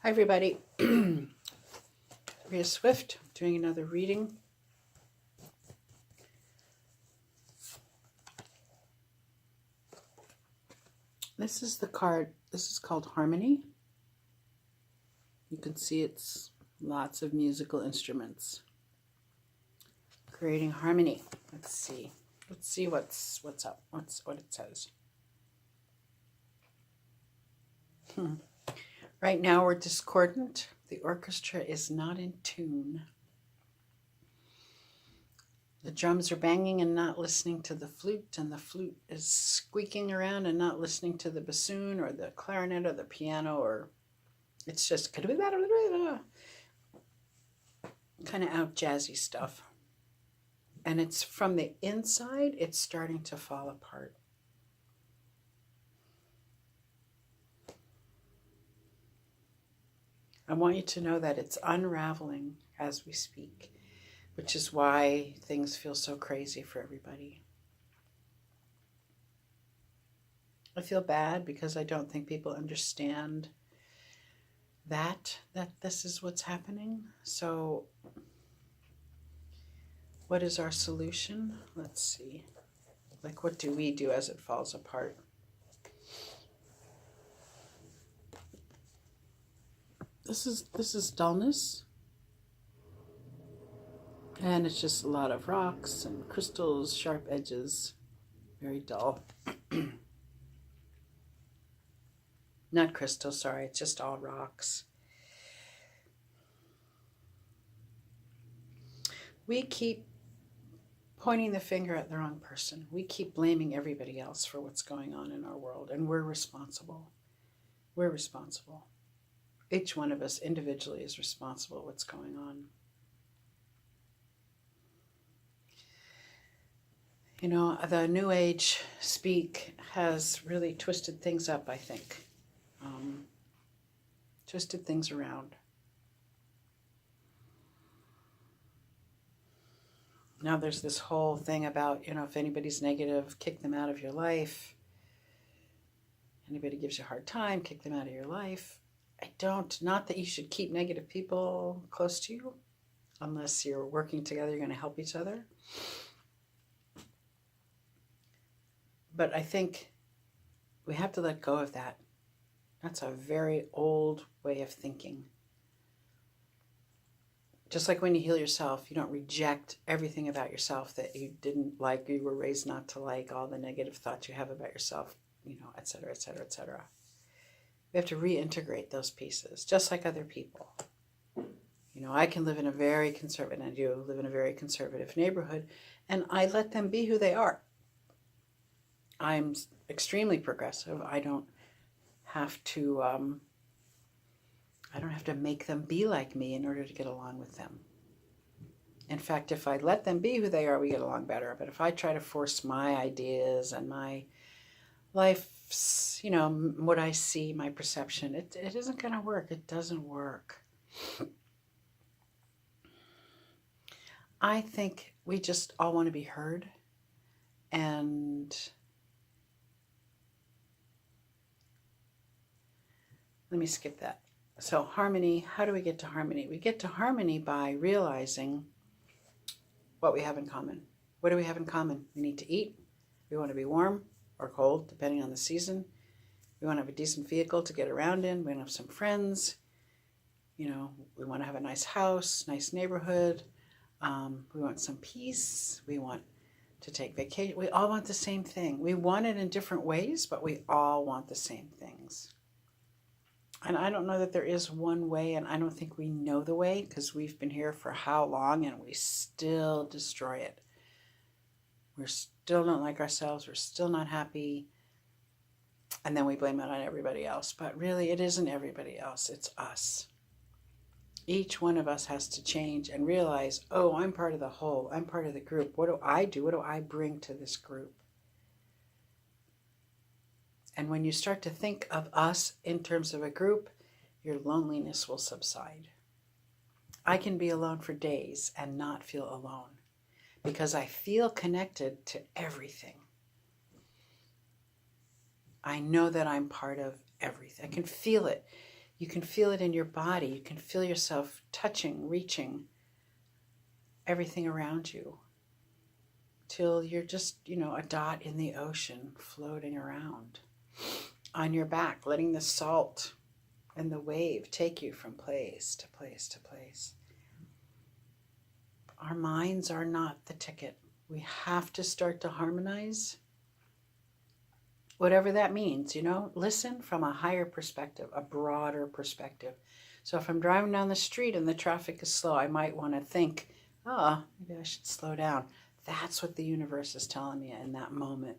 Hi, everybody. Rhea Swift doing another reading. This is the card. This is called Harmony. You can see it's lots of musical instruments creating harmony. Let's see. Let's see what's up. What it says. Right now we're discordant. The orchestra is not in tune. The drums are banging and not listening to the flute, and the flute is squeaking around and not listening to the bassoon or the clarinet or the piano, or it's just kind of out jazzy stuff. And it's from the inside, it's starting to fall apart. I want you to know that it's unraveling as we speak, which is why things feel so crazy for everybody. I feel bad because I don't think people understand that this is what's happening. So what is our solution? Let's see. Like, what do we do as it falls apart? This is dullness. And it's just a lot of rocks and crystals, sharp edges, very dull. Not crystal, sorry, it's just all rocks. We keep pointing the finger at the wrong person. We keep blaming everybody else for what's going on in our world, and we're responsible. We're responsible. Each one of us individually is responsible for what's going on. You know, the New Age speak has really twisted things up, I think. Twisted things around. Now there's this whole thing about, if anybody's negative, kick them out of your life. Anybody gives you a hard time, kick them out of your life. Not that you should keep negative people close to you, unless you're working together, you're going to help each other. But I think we have to let go of that. That's a very old way of thinking. Just like when you heal yourself, you don't reject everything about yourself that you didn't like, you were raised not to like, all the negative thoughts you have about yourself, et cetera, et cetera, et cetera. We have to reintegrate those pieces, just like other people. I can live in a very conservative, and I do live in a very conservative neighborhood, and I let them be who they are. I'm extremely progressive. I don't have to make them be like me in order to get along with them. In fact, if I let them be who they are, we get along better. But if I try to force my ideas and my life's, what I see, my perception, it isn't going to work. It doesn't work. I think we just all want to be heard. And let me skip that. So harmony, how do we get to harmony? We get to harmony by realizing what we have in common. What do we have in common? We need to eat. We want to be warm or cold, depending on the season. We want to have a decent vehicle to get around in. We want to have some friends. We want to have a nice house, nice neighborhood. We want some peace. We want to take vacation. We all want the same thing. We want it in different ways, but we all want the same things. And I don't know that there is one way, and I don't think we know the way, because we've been here for how long and we still destroy it. We still don't like ourselves. We're still not happy. And then we blame it on everybody else. But really, it isn't everybody else. It's us. Each one of us has to change and realize, oh, I'm part of the whole. I'm part of the group. What do I do? What do I bring to this group? And when you start to think of us in terms of a group, your loneliness will subside. I can be alone for days and not feel alone because I feel connected to everything. I know that I'm part of everything. I can feel it. You can feel it in your body. You can feel yourself touching, reaching everything around you till you're just, a dot in the ocean floating around on your back, letting the salt and the wave take you from place to place to place. Our minds are not the ticket. We have to start to harmonize. Whatever that means, listen from a higher perspective, a broader perspective. So if I'm driving down the street and the traffic is slow, I might want to think, maybe I should slow down. That's what the universe is telling me in that moment.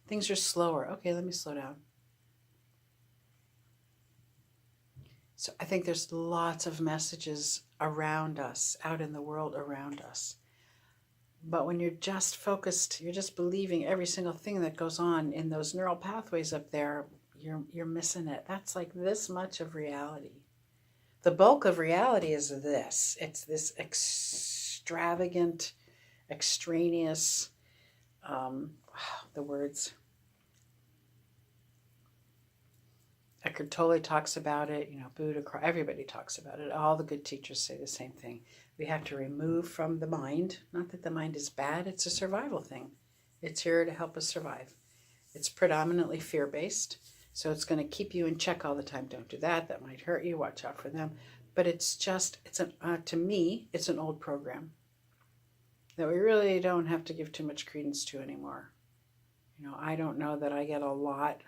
Things are slower. Okay, let me slow down. So I think there's lots of messages around us, out in the world around us. But when you're just focused, you're just believing every single thing that goes on in those neural pathways up there, you're missing it. That's like this much of reality. The bulk of reality is this. It's this extravagant, extraneous, the words. Eckhart Tolle talks about it, Buddha, everybody talks about it. All the good teachers say the same thing. We have to remove from the mind, not that the mind is bad, it's a survival thing. It's here to help us survive. It's predominantly fear-based, so it's going to keep you in check all the time. Don't do that, that might hurt you, watch out for them. But to me, it's an old program that we really don't have to give too much credence to anymore. I don't know that I get a lot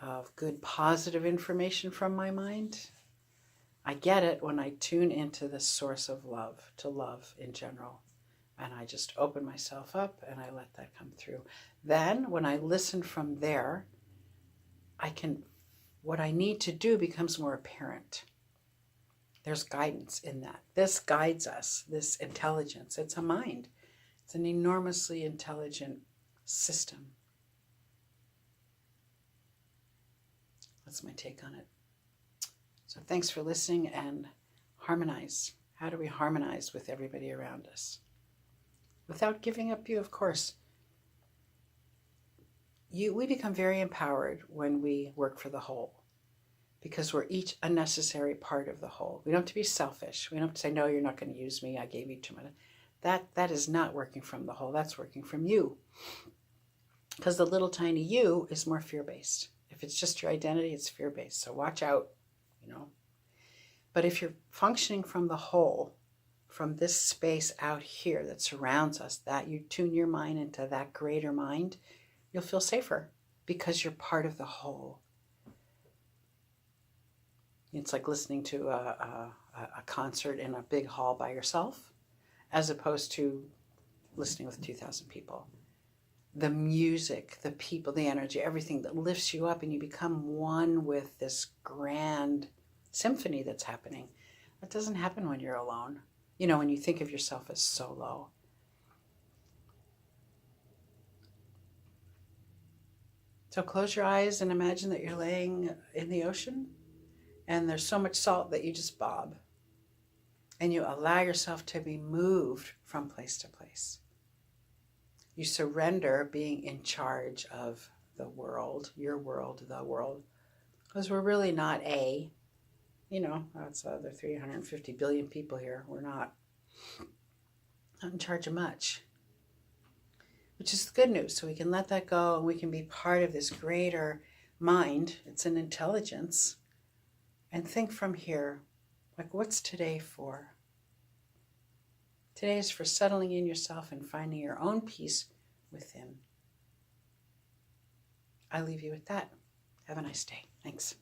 of good positive information from my mind. I get it when I tune into the source of love, to love in general. And I just open myself up and I let that come through. Then when I listen from there, what I need to do becomes more apparent. There's guidance in that. This guides us, this intelligence. It's a mind. It's an enormously intelligent system. That's my take on it. So thanks for listening, and harmonize. How do we harmonize with everybody around us? Without giving up you, of course. We become very empowered when we work for the whole, because we're each a necessary part of the whole. We don't have to be selfish. We don't have to say, no, you're not going to use me. I gave you too much. That is not working from the whole. That's working from you. Because the little tiny you is more fear-based. If it's just your identity, it's fear-based. So watch out, But if you're functioning from the whole, from this space out here that surrounds us, that you tune your mind into that greater mind, you'll feel safer because you're part of the whole. It's like listening to a concert in a big hall by yourself, as opposed to listening with 2,000 people. The music, the people, the energy, everything that lifts you up, and you become one with this grand symphony that's happening. That doesn't happen when you're alone. When you think of yourself as solo. So close your eyes and imagine that you're laying in the ocean, and there's so much salt that you just bob. And you allow yourself to be moved from place to place. You surrender being in charge of the world, your world, the world. Because we're really not that's other 350 billion people here. We're not in charge of much. Which is the good news. So we can let that go, and we can be part of this greater mind. It's an intelligence. And think from here, like, what's today for? Today is for settling in yourself and finding your own peace within. I leave you with that. Have a nice day. Thanks.